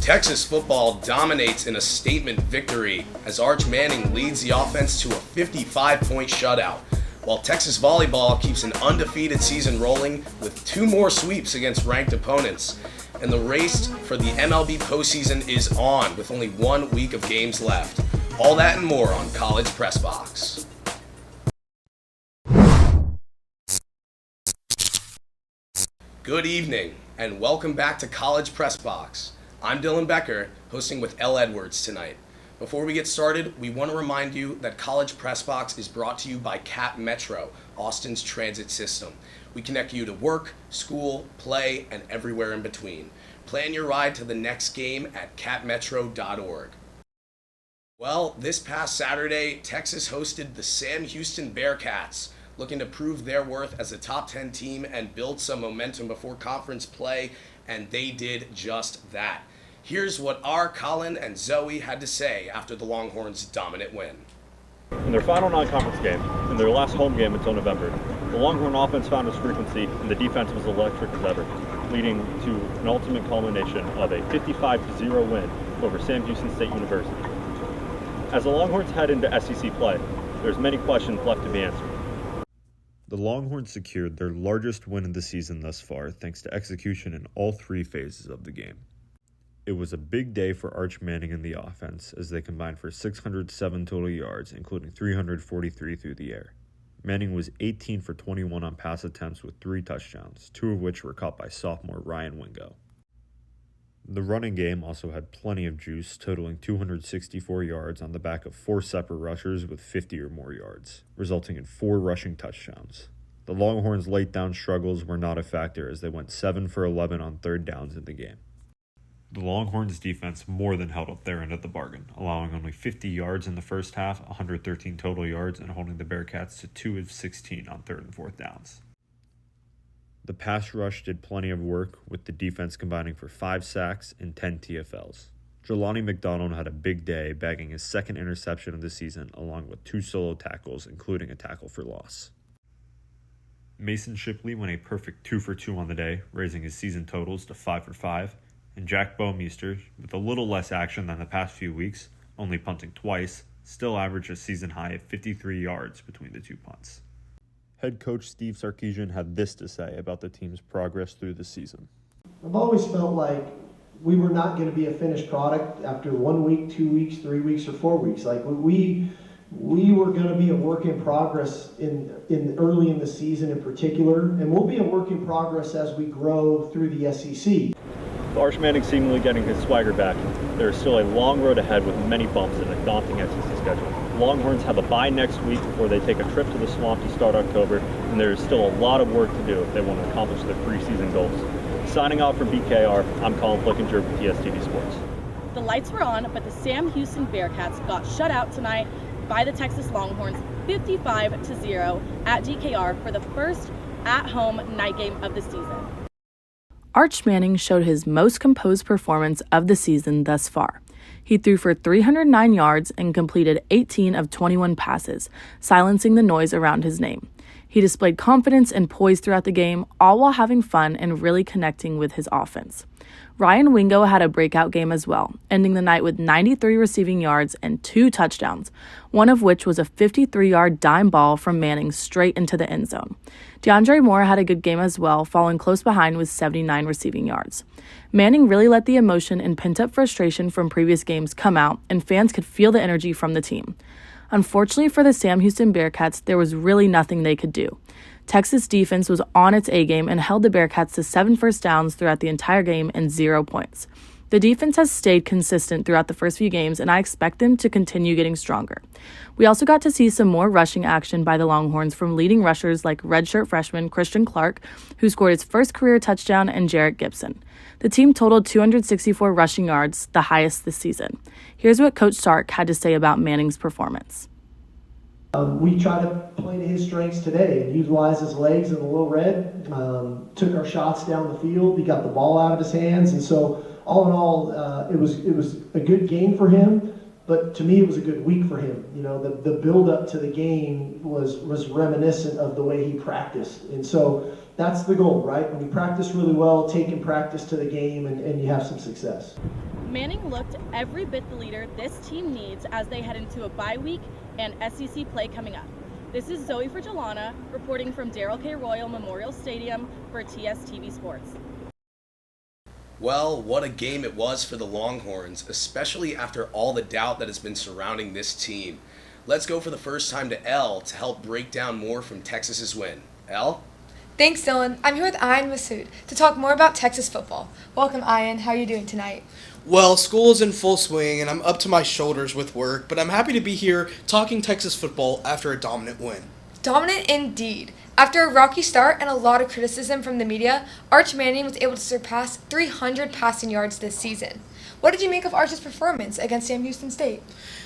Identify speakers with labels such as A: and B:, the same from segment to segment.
A: Texas football dominates in a statement victory as Arch Manning leads the offense to a 55-point shutout, while Texas Volleyball keeps an undefeated season rolling with 2 more sweeps against ranked opponents. And the race for the MLB postseason is on with only 1 week of games left. All that and more on College Press Box. Good evening, and welcome back to College Press Box. I'm Dylan Becker, hosting with Elle Edwards tonight. Before we get started, we want to remind you that College Press Box is brought to you by Cat Metro, Austin's transit system. We connect you to work, school, play, and everywhere in between. Plan your ride to the next game at catmetro.org. Well, this past Saturday, Texas hosted the Sam Houston Bearcats, looking to prove their worth as a top 10 team and build some momentum before conference play, and they did just that. Here's what our Colin and Zoe had to say after the Longhorns' dominant win.
B: In their final non-conference game, and their last home game until November, the Longhorn offense found its frequency and the defense was electric as ever, leading to an ultimate culmination of a 55-0 win over Sam Houston State University. As the Longhorns head into SEC play, there's many questions left to be answered.
C: The Longhorns secured their largest win of the season thus far thanks to execution in all 3 phases of the game. It was a big day for Arch Manning and the offense as they combined for 607 total yards, including 343 through the air. Manning was 18 for 21 on pass attempts with 3 touchdowns, 2 of which were caught by sophomore Ryan Wingo. The running game also had plenty of juice, totaling 264 yards on the back of 4 separate rushers with 50 or more yards, resulting in 4 rushing touchdowns. The Longhorns' late down struggles were not a factor as they went 7 for 11 on third downs in the game. The Longhorns' defense more than held up their end of the bargain, allowing only 50 yards in the first half, 113 total yards, and holding the Bearcats to 2 of 16 on third and fourth downs. The pass rush did plenty of work, with the defense combining for 5 sacks and 10 TFLs. Jelani McDonald had a big day, bagging his 2nd interception of the season, along with 2 solo tackles, including a tackle for loss. Mason Shipley went a perfect 2 for 2 on the day, raising his season totals to 5 for 5. And Jack Bowmeister, with a little less action than the past few weeks, only punting twice, still averaged a season high of 53 yards between the 2 punts. Head coach Steve Sarkisian had this to say about the team's progress through the season.
D: I've always felt like we were not going to be a finished product after 1 week, 2 weeks, 3 weeks, or 4 weeks. Like we were going to be a work in progress in early in the season in particular, and we'll be a work in progress as we grow through the SEC.
B: With Arch Manning seemingly getting his swagger back, there is still a long road ahead with many bumps and a daunting SEC schedule. The Longhorns have a bye next week before they take a trip to the Swamp to start October, and there is still a lot of work to do if they want to accomplish their preseason goals. Signing off from BKR, I'm Colin Flickinger with TSTV Sports.
E: The lights were on, but the Sam Houston Bearcats got shut out tonight by the Texas Longhorns 55-0 at DKR for the first at-home night game of the season.
F: Arch Manning showed his most composed performance of the season thus far. He threw for 309 yards and completed 18 of 21 passes, silencing the noise around his name. He displayed confidence and poise throughout the game, all while having fun and really connecting with his offense. Ryan Wingo had a breakout game as well, ending the night with 93 receiving yards and 2 touchdowns, one of which was a 53-yard dime ball from Manning straight into the end zone. DeAndre Moore had a good game as well, following close behind with 79 receiving yards. Manning really let the emotion and pent-up frustration from previous games come out, and fans could feel the energy from the team. Unfortunately for the Sam Houston Bearcats, there was really nothing they could do. Texas defense was on its A-game and held the Bearcats to 7 first downs throughout the entire game and 0 points. The defense has stayed consistent throughout the first few games, and I expect them to continue getting stronger. We also got to see some more rushing action by the Longhorns from leading rushers like redshirt freshman Christian Clark, who scored his first career touchdown, and Jarrett Gibson. The team totaled 264 rushing yards, the highest this season. Here's what Coach Sark had to say about Manning's performance.
D: We tried to play to his strengths today and utilize his legs in the low red, took our shots down the field. He got the ball out of his hands, and so all in all, it was a good game for him. But to me, it was a good week for him. You know, the build up to the game was reminiscent of the way he practiced. And so that's the goal, right? When you practice really well, taking practice to the game, and you have some success.
E: Manning looked every bit the leader this team needs as they head into a bye week and SEC play coming up. This is Zoe Frigilana reporting from Darrell K. Royal Memorial Stadium for TSTV Sports.
A: Well, what a game it was for the Longhorns, especially after all the doubt that has been surrounding this team. Let's go for the first time to Elle to help break down more from Texas's win. Elle?
G: Thanks, Dylan. I'm here with Ayan Masud to talk more about Texas football. Welcome, Ayan. How are you doing tonight?
H: Well, school is in full swing and I'm up to my shoulders with work, but I'm happy to be here talking Texas football after a dominant win.
G: Dominant indeed. After a rocky start and a lot of criticism from the media, Arch Manning was able to surpass 300 passing yards this season. What did you make of Arch's performance against Sam Houston State?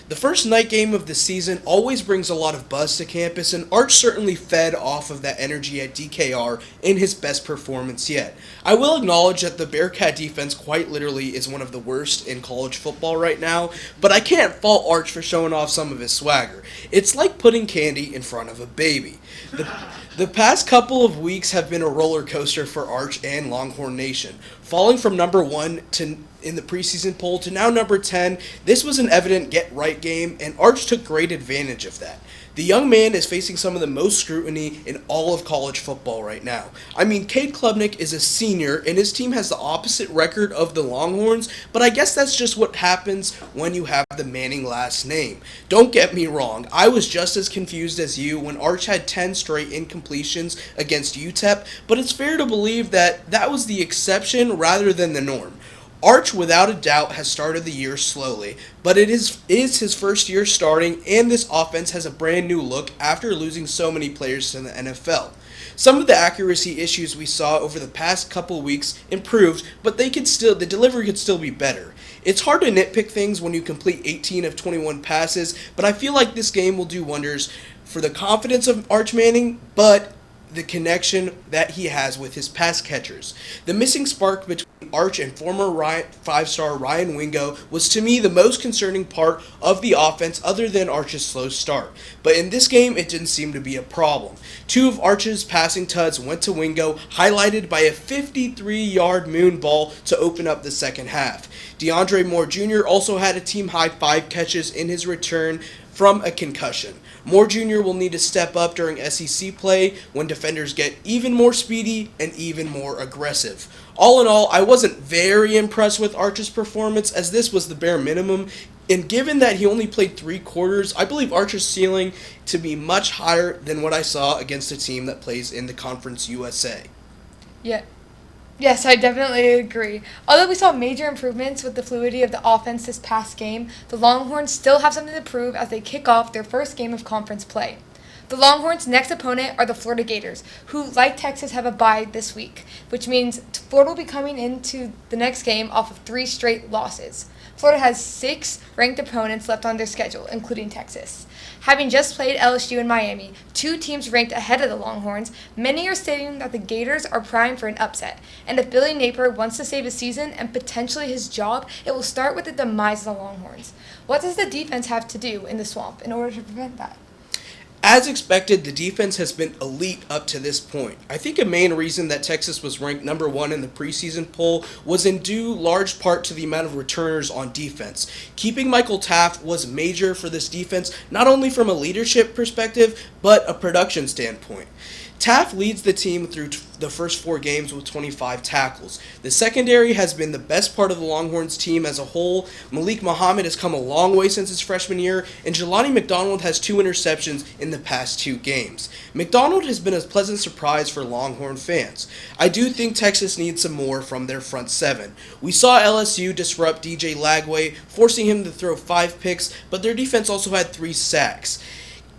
H: The first night game of the season always brings a lot of buzz to campus, and Arch certainly fed off of that energy at DKR in his best performance yet. I will acknowledge that the Bearcat defense quite literally is one of the worst in college football right now, but I can't fault Arch for showing off some of his swagger. It's like putting candy in front of a baby. The past couple of weeks have been a roller coaster for Arch and Longhorn Nation. Falling from number 1 in the preseason poll to now number 10, this was an evident get-right game, and Arch took great advantage of that. The young man is facing some of the most scrutiny in all of college football right now. I mean, Cade Klubnik is a senior, and his team has the opposite record of the Longhorns, but I guess that's just what happens when you have the Manning last name. Don't get me wrong, I was just as confused as you when Arch had 10 straight incompletions against UTEP, but it's fair to believe that that was the exception rather than the norm. Arch, without a doubt, has started the year slowly, but it is his first year starting, and this offense has a brand new look after losing so many players to the NFL. Some of the accuracy issues we saw over the past couple weeks improved, but the delivery could still be better. It's hard to nitpick things when you complete 18 of 21 passes, but I feel like this game will do wonders for the confidence of Arch Manning, but the connection that he has with his pass catchers. The missing spark between Arch and former five-star Ryan Wingo was to me the most concerning part of the offense other than Arch's slow start. But in this game, it didn't seem to be a problem. 2 of Arch's passing tuds went to Wingo, highlighted by a 53-yard moon ball to open up the second half. DeAndre Moore Jr. also had a team-high 5 catches in his return from a concussion. Moore Jr. will need to step up during SEC play when defenders get even more speedy and even more aggressive. All in all, I wasn't very impressed with Arch's performance, as this was the bare minimum, and given that he only played 3 quarters, I believe Arch's ceiling to be much higher than what I saw against a team that plays in the Conference USA.
G: Yeah. Yes, I definitely agree. Although we saw major improvements with the fluidity of the offense this past game, the Longhorns still have something to prove as they kick off their first game of conference play. The Longhorns' next opponent are the Florida Gators, who, like Texas, have a bye this week, which means Florida will be coming into the next game off of 3 straight losses. Florida has 6 ranked opponents left on their schedule, including Texas. Having just played LSU and Miami, 2 teams ranked ahead of the Longhorns, many are stating that the Gators are primed for an upset. And if Billy Napier wants to save his season and potentially his job, it will start with the demise of the Longhorns. What does the defense have to do in the swamp in order to prevent that?
H: As expected, the defense has been elite up to this point. I think a main reason that Texas was ranked number 1 in the preseason poll was in due large part to the amount of returners on defense. Keeping Michael Taft was major for this defense, not only from a leadership perspective, but a production standpoint. Taft leads the team through the first 4 games with 25 tackles. The secondary has been the best part of the Longhorns team as a whole. Malik Muhammad has come a long way since his freshman year, and Jelani McDonald has 2 interceptions in the past 2 games. McDonald has been a pleasant surprise for Longhorn fans. I do think Texas needs some more from their front 7. We saw LSU disrupt DJ Lagway, forcing him to throw 5 picks, but their defense also had 3 sacks.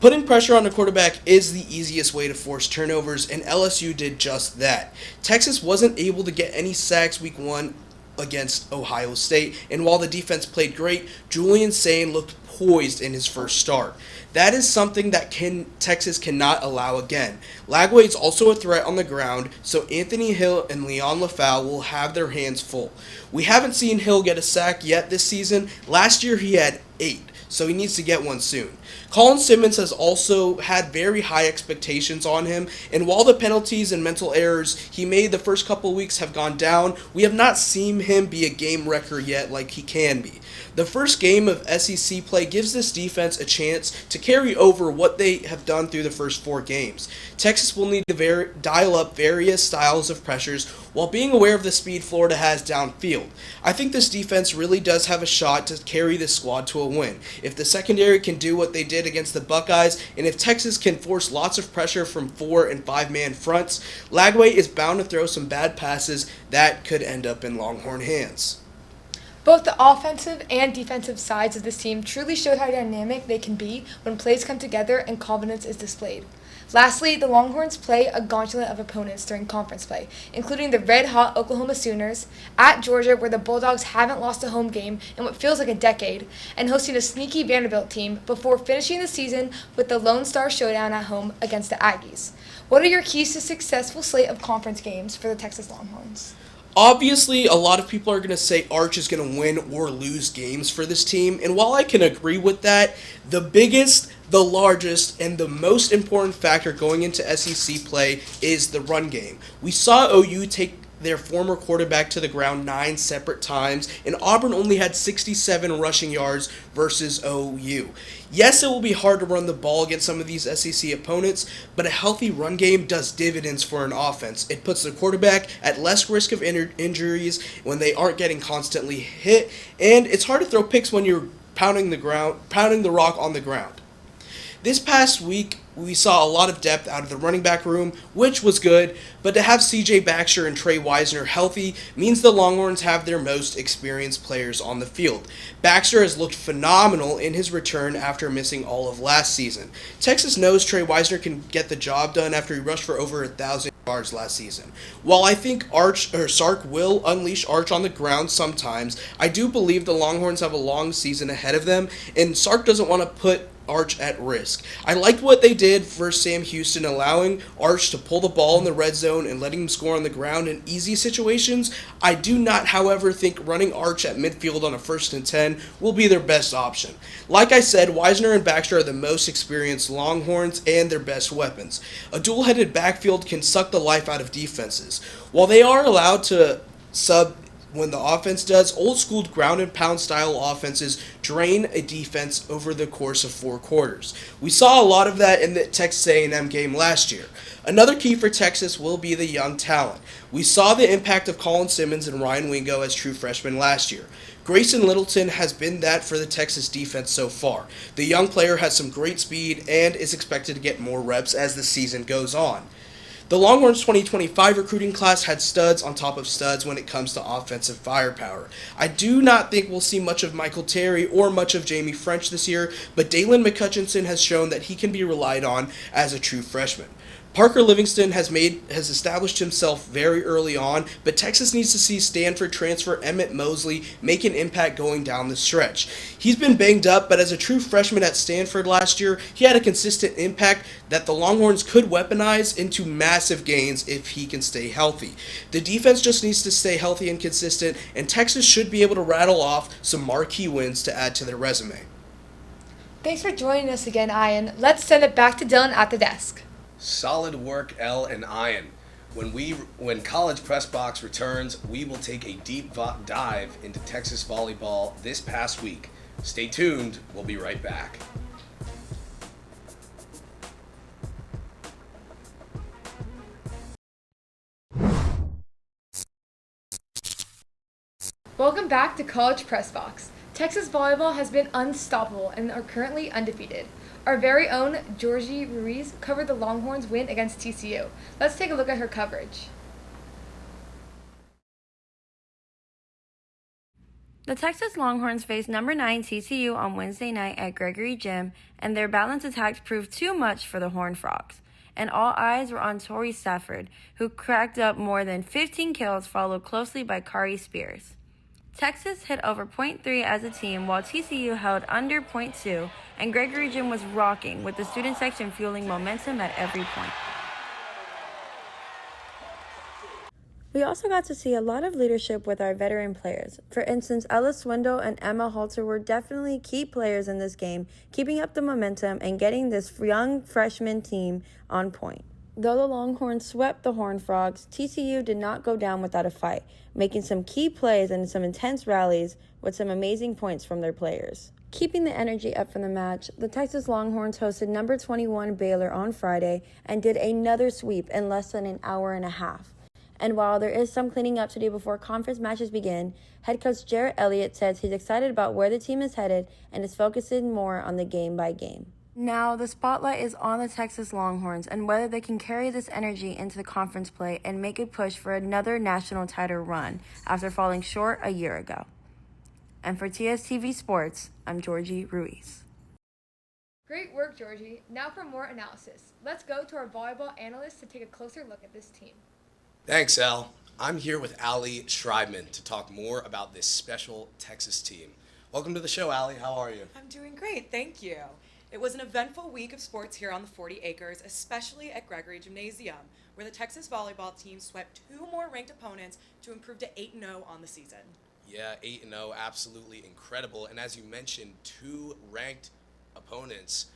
H: Putting pressure on the quarterback is the easiest way to force turnovers, and LSU did just that. Texas wasn't able to get any sacks week 1 against Ohio State, and while the defense played great, Julian Sain looked poised in his first start. That is something that Texas cannot allow again. Lagway is also a threat on the ground, so Anthony Hill and Leon LaFau will have their hands full. We haven't seen Hill get a sack yet this season. Last year he had 8. so he needs to get one soon. Colin Simmons has also had very high expectations on him, and while the penalties and mental errors he made the first couple weeks have gone down, we have not seen him be a game wrecker yet like he can be. The first game of SEC play gives this defense a chance to carry over what they have done through the first 4 games. Texas will need to dial up various styles of pressures while being aware of the speed Florida has downfield. I think this defense really does have a shot to carry this squad to a win. If the secondary can do what they did against the Buckeyes, and if Texas can force lots of pressure from 4 and 5-man fronts, Lagway is bound to throw some bad passes that could end up in Longhorn hands.
G: Both the offensive and defensive sides of this team truly showed how dynamic they can be when plays come together and confidence is displayed. Lastly, the Longhorns play a gauntlet of opponents during conference play, including the red-hot Oklahoma Sooners, at Georgia where the Bulldogs haven't lost a home game in what feels like a decade, and hosting a sneaky Vanderbilt team before finishing the season with the Lone Star Showdown at home against the Aggies. What are your keys to a successful slate of conference games for the Texas Longhorns?
H: Obviously, a lot of people are going to say Arch is going to win or lose games for this team, and while I can agree with that, the biggest, the largest, and the most important factor going into SEC play is the run game. We saw OU take their former quarterback to the ground 9 separate times, and Auburn only had 67 rushing yards versus OU. Yes, it will be hard to run the ball against some of these SEC opponents, but a healthy run game does dividends for an offense. It puts the quarterback at less risk of injuries when they aren't getting constantly hit, and it's hard to throw picks when you're pounding the rock on the ground. This past week, we saw a lot of depth out of the running back room, which was good, but to have CJ Baxter and Trey Wisner healthy means the Longhorns have their most experienced players on the field. Baxter has looked phenomenal in his return after missing all of last season. Texas knows Trey Wisner can get the job done after he rushed for over 1,000 yards last season. While I think Sark will unleash Arch on the ground sometimes, I do believe the Longhorns have a long season ahead of them, and Sark doesn't want to put Arch at risk. I liked what they did for Sam Houston, allowing Arch to pull the ball in the red zone and letting him score on the ground in easy situations. I do not, however, think running Arch at midfield on a 1st and 10 will be their best option. Like I said, Wisner and Baxter are the most experienced Longhorns and their best weapons. A dual-headed backfield can suck the life out of defenses. While they are allowed to sub when the offense does, old-school ground-and-pound style offenses drain a defense over the course of 4 quarters. We saw a lot of that in the Texas A&M game last year. Another key for Texas will be the young talent. We saw the impact of Colin Simmons and Ryan Wingo as true freshmen last year. Grayson Littleton has been that for the Texas defense so far. The young player has some great speed and is expected to get more reps as the season goes on. The Longhorns 2025 recruiting class had studs on top of studs when it comes to offensive firepower. I do not think we'll see much of Michael Terry or much of Jamie French this year, but Dalen McCutcheon has shown that he can be relied on as a true freshman. Parker Livingston has established himself very early on, but Texas needs to see Stanford transfer Emmett Mosley make an impact going down the stretch. He's been banged up, but as a true freshman at Stanford last year, he had a consistent impact that the Longhorns could weaponize into massive gains if he can stay healthy. The defense just needs to stay healthy and consistent, and Texas should be able to rattle off some marquee wins to add to their resume.
G: Thanks for joining us again, Ayan. Let's send it back to Dylan at the desk.
A: Solid work, Elle and Ayan. When College Press Box returns, we will take a deep dive into Texas volleyball this past week. Stay tuned. We'll be right back.
G: Welcome back to College Press Box. Texas volleyball has been unstoppable and are currently undefeated. Our very own Georgie Ruiz covered the Longhorns' win against TCU. Let's take a look at her coverage.
I: The Texas Longhorns faced number 9 TCU on Wednesday night at Gregory Gym, and their balanced attacks proved too much for the Horned Frogs. And all eyes were on Tori Stafford, who cracked up more than 15 kills, followed closely by Kari Spears. Texas hit over .3 as a team, while TCU held under .2, and Gregory Gym was rocking, with the student section fueling momentum at every point. We also got to see a lot of leadership with our veteran players. For instance, Elle Swindle and Emma Halter were definitely key players in this game, keeping up the momentum and getting this young freshman team on point. Though the Longhorns swept the Horned Frogs, TCU did not go down without a fight, making some key plays and some intense rallies with some amazing points from their players. Keeping the energy up from the match, the Texas Longhorns hosted number 21 Baylor on Friday and did another sweep in less than an hour and a half. And while there is some cleaning up to do before conference matches begin, head coach Jarrett Elliott says he's excited about where the team is headed and is focusing more on the game by game. Now, the spotlight is on the Texas Longhorns and whether they can carry this energy into the conference play and make a push for another national title run after falling short a year ago. And for TSTV Sports, I'm Georgie Ruiz.
G: Great work, Georgie. Now for more analysis. Let's go to our volleyball analyst to take a closer look at this team.
A: Thanks, Elle. I'm here with Elle Schreibman to talk more about this special Texas team. Welcome to the show, Elle. How are you?
J: I'm doing great, thank you. It was an eventful week of sports here on the 40 acres, especially at Gregory Gymnasium, where the Texas volleyball team swept two more ranked opponents to improve to 8-0 on the season.
A: Yeah, 8-0, absolutely incredible. And as you mentioned, two ranked opponents,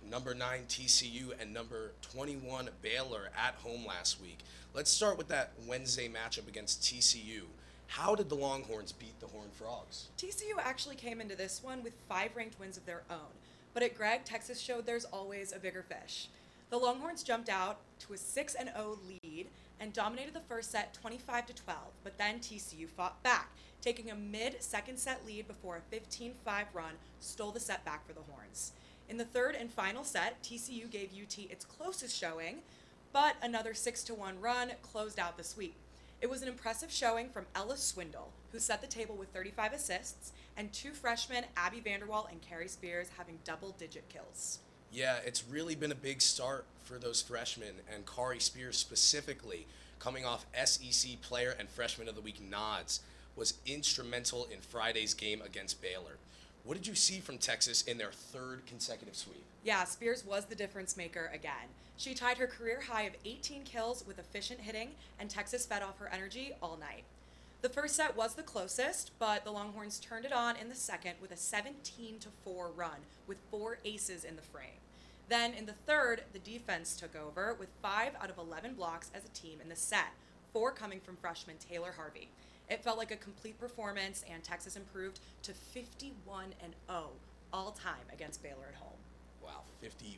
A: number 9 TCU and number 21 Baylor at home last week. Let's start with that Wednesday matchup against TCU. How did the Longhorns beat the Horned Frogs?
J: TCU actually came into this one with 5 ranked wins of their own, but at Greg, Texas showed there's always a bigger fish. The Longhorns jumped out to a 6-0 lead and dominated the first set 25-12, but then TCU fought back, taking a mid-second set lead before a 15-5 run stole the set back for the Horns. In the third and final set, TCU gave UT its closest showing, but another 6-1 run closed out the sweep. It was an impressive showing from Elle Swindle, who set the table with 35 assists, and 2 freshmen, Abby Vanderwall and Carrie Spears, having double-digit kills.
A: Yeah, it's really been a big start for those freshmen, and Carrie Spears specifically, coming off SEC Player and Freshman of the Week nods, was instrumental in Friday's game against Baylor. What did you see from Texas in their third consecutive sweep?
J: Yeah, Spears was the difference maker again. She tied her career high of 18 kills with efficient hitting, and Texas fed off her energy all night. The first set was the closest, but the Longhorns turned it on in the second with a 17-4 run with 4 aces in the frame. Then in the third, the defense took over with 5 out of 11 blocks as a team in the set, 4 coming from freshman Taylor Harvey. It felt like a complete performance, and Texas improved to 51-0 all time against Baylor at home.
A: Wow, 51-0.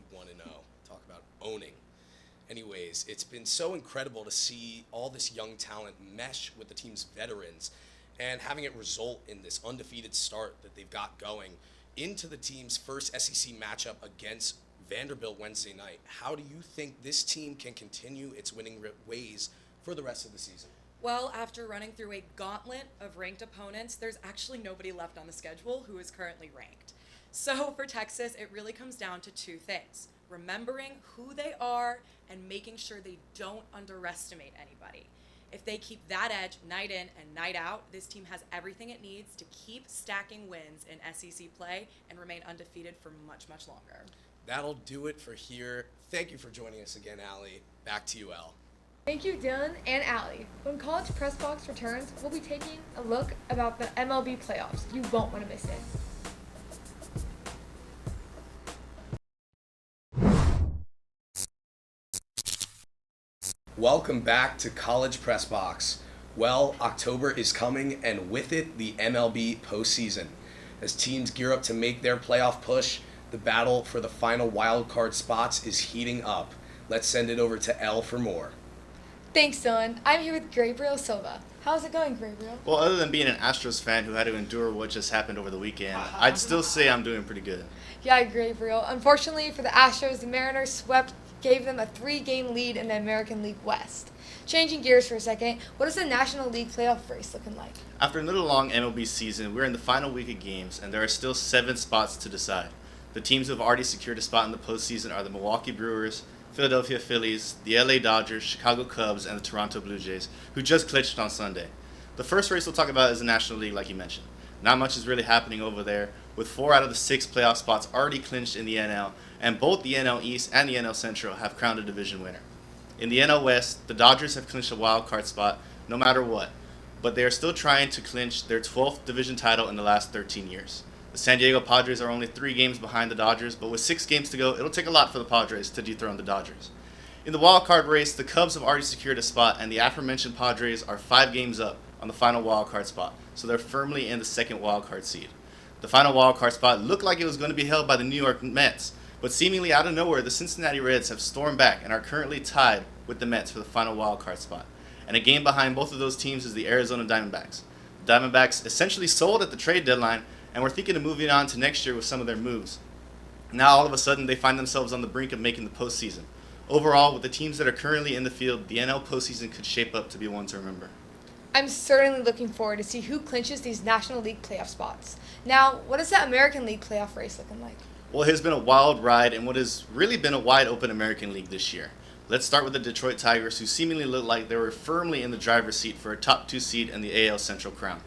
A: Talk about owning. Anyways, it's been so incredible to see all this young talent mesh with the team's veterans and having it result in this undefeated start that they've got going into the team's first SEC matchup against Vanderbilt Wednesday night. How do you think this team can continue its winning ways for the rest of the season?
J: Well, after running through a gauntlet of ranked opponents, there's actually nobody left on the schedule who is currently ranked. So for Texas, it really comes down to 2 things: remembering who they are and making sure they don't underestimate anybody. If they keep that edge night in and night out, this team has everything it needs to keep stacking wins in SEC play and remain undefeated for much, much longer.
A: That'll do it for here. Thank you for joining us again, Allie. Back to you, Elle.
G: Thank you, Dylan and Allie. When College Press Box returns, we'll be taking a look about the MLB playoffs. You won't want to miss it.
A: Welcome back to College Press Box. Well, October is coming, and with it, the MLB postseason. As teams gear up to make their playoff push, the battle for the final wild card spots is heating up. Let's send it over to Elle for more.
G: Thanks, Dylan. I'm here with Grabiel Silva. How's it going, Grabiel?
K: Well, other than being an Astros fan who had to endure what just happened over the weekend, I'd still say I'm doing pretty good.
G: Yeah, Grabiel. Unfortunately for the Astros, the Mariners gave them a 3-game lead in the American League West. Changing gears for a second, what is the National League playoff race looking like?
K: After another long MLB season, we're in the final week of games, and there are still 7 spots to decide. The teams who have already secured a spot in the postseason are the Milwaukee Brewers, Philadelphia Phillies, the LA Dodgers, Chicago Cubs, and the Toronto Blue Jays, who just clinched on Sunday. The first race we'll talk about is the National League, like you mentioned. Not much is really happening over there, with 4 out of the 6 playoff spots already clinched in the NL, and both the NL East and the NL Central have crowned a division winner. In the NL West, the Dodgers have clinched a wild card spot no matter what, but they are still trying to clinch their 12th division title in the last 13 years. The San Diego Padres are only 3 games behind the Dodgers, but with 6 games to go, it'll take a lot for the Padres to dethrone the Dodgers. In the wild card race, the Cubs have already secured a spot, and the aforementioned Padres are 5 games up on the final wild card spot, so they're firmly in the second wild card seed. The final wild card spot looked like it was going to be held by the New York Mets, but seemingly out of nowhere, the Cincinnati Reds have stormed back and are currently tied with the Mets for the final wild card spot. And a game behind both of those teams is the Arizona Diamondbacks. The Diamondbacks essentially sold at the trade deadline and were thinking of moving on to next year with some of their moves. Now all of a sudden they find themselves on the brink of making the postseason. Overall, with the teams that are currently in the field, the NL postseason could shape up to be one to remember.
G: I'm certainly looking forward to see who clinches these National League playoff spots. Now, what is that American League playoff race looking like?
K: Well, it has been a wild ride in what has really been a wide open American League this year. Let's start with the Detroit Tigers, who seemingly look like they were firmly in the driver's seat for a top 2 seed in the AL Central crown.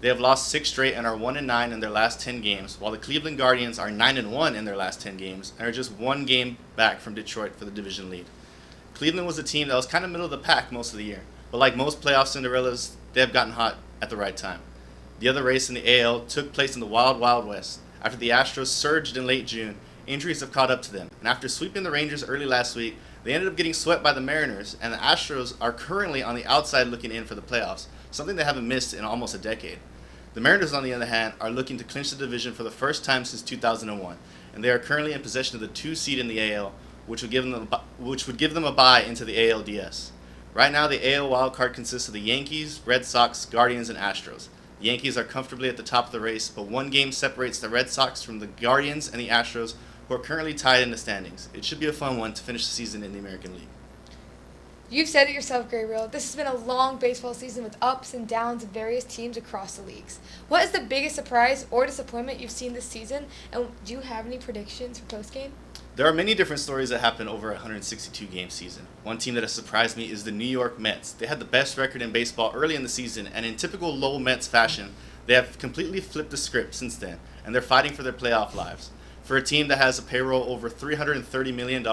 K: They have lost 6 straight and are 1-9 in their last 10 games, while the Cleveland Guardians are 9-1 in their last 10 games and are just 1 game back from Detroit for the division lead. Cleveland was a team that was kind of middle of the pack most of the year, but like most playoff Cinderellas, they have gotten hot at the right time. The other race in the AL took place in the Wild Wild West. After the Astros surged in late June, injuries have caught up to them, and after sweeping the Rangers early last week, they ended up getting swept by the Mariners, and the Astros are currently on the outside looking in for the playoffs, something they haven't missed in almost a decade. The Mariners, on the other hand, are looking to clinch the division for the first time since 2001, and they are currently in possession of the 2 seed in the AL, which would give them a bye into the ALDS. Right now, the AL wildcard consists of the Yankees, Red Sox, Guardians, and Astros. The Yankees are comfortably at the top of the race, but 1 game separates the Red Sox from the Guardians and the Astros, who are currently tied in the standings. It should be a fun one to finish the season in the American League.
G: You've said it yourself, Grabiel. This has been a long baseball season with ups and downs of various teams across the leagues. What is the biggest surprise or disappointment you've seen this season, and do you have any predictions for postgame?
K: There are many different stories that happen over a 162-game season. One team that has surprised me is the New York Mets. They had the best record in baseball early in the season, and in typical Lowell Mets fashion, they have completely flipped the script since then, and they're fighting for their playoff lives. For a team that has a payroll over $330 million,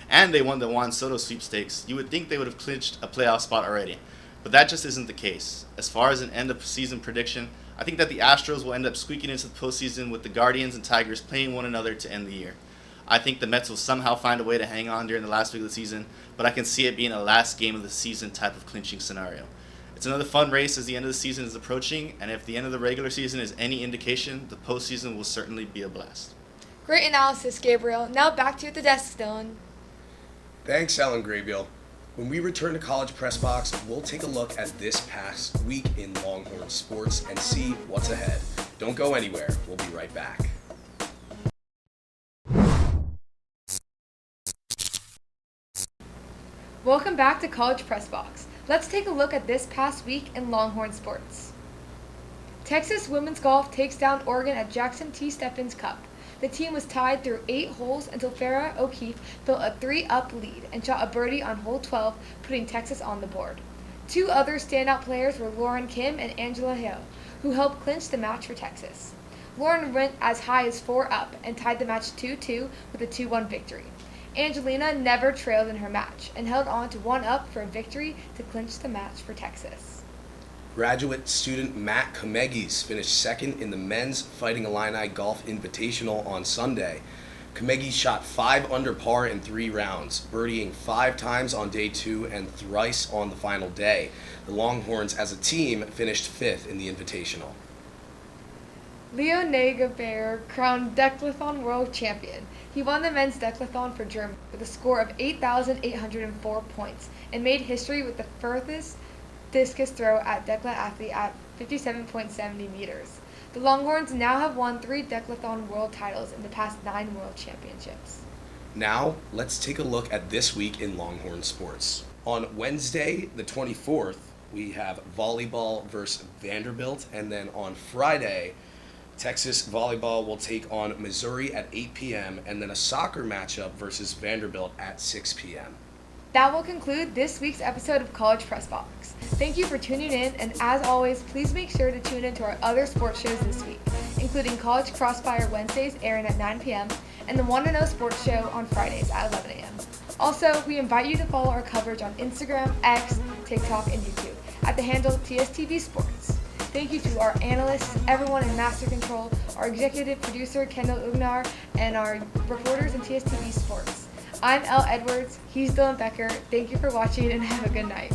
K: and they won the Juan Soto sweepstakes, you would think they would have clinched a playoff spot already. But that just isn't the case. As far as an end-of-season prediction, I think that the Astros will end up squeaking into the postseason with the Guardians and Tigers playing one another to end the year. I think the Mets will somehow find a way to hang on during the last week of the season, but I can see it being a last game of the season type of clinching scenario. It's another fun race as the end of the season is approaching, and if the end of the regular season is any indication, the postseason will certainly be a blast.
G: Great analysis, Gabriel. Now back to you at the desk, Dylan.
A: Thanks, Elle and Grabiel. When we return to College Press Box, we'll take a look at this past week in Longhorn sports and see what's ahead. Don't go anywhere. We'll be right back.
G: Welcome back to College Press Box. Let's take a look at this past week in Longhorn sports. Texas women's golf takes down Oregon at Jackson T. Stephens Cup. The team was tied through 8 holes until Farrah O'Keefe built a 3-up lead and shot a birdie on hole 12, putting Texas on the board. 2 other standout players were Lauren Kim and Angela Hill, who helped clinch the match for Texas. Lauren went as high as 4-up and tied the match 2-2 with a 2-1 victory. Angelina never trailed in her match and held on to 1-up for a victory to clinch the match for Texas.
A: Graduate student Matt Comegis finished second in the men's Fighting Illini Golf Invitational on Sunday. Comegis shot 5 under par in 3 rounds, birdieing 5 times on day 2 and thrice on the final day. The Longhorns as a team finished 5th in the Invitational.
G: Leo Nagebear crowned decathlon world champion. He won the men's decathlon for Germany with a score of 8,804 points and made history with the furthest discus throw at decathlon at 57.70 meters. The Longhorns now have won 3 decathlon world titles in the past 9 world championships.
A: Now, let's take a look at this week in Longhorn sports. On Wednesday, the 24th, we have volleyball versus Vanderbilt, and then on Friday, Texas Volleyball will take on Missouri at 8 p.m., and then a soccer matchup versus Vanderbilt at 6 p.m.
G: That will conclude this week's episode of College Press Box. Thank you for tuning in, and as always, please make sure to tune in to our other sports shows this week, including College Crossfire Wednesdays airing at 9 p.m. and the 1-0 Sports Show on Fridays at 11 a.m. Also, we invite you to follow our coverage on Instagram, X, TikTok, and YouTube at the handle TSTV Sports. Thank you to our analysts, everyone in Master Control, our executive producer, Kendall Ugnar, and our reporters in TSTV Sports. I'm Elle Edwards, he's Dylan Becker. Thank you for watching and have a good night.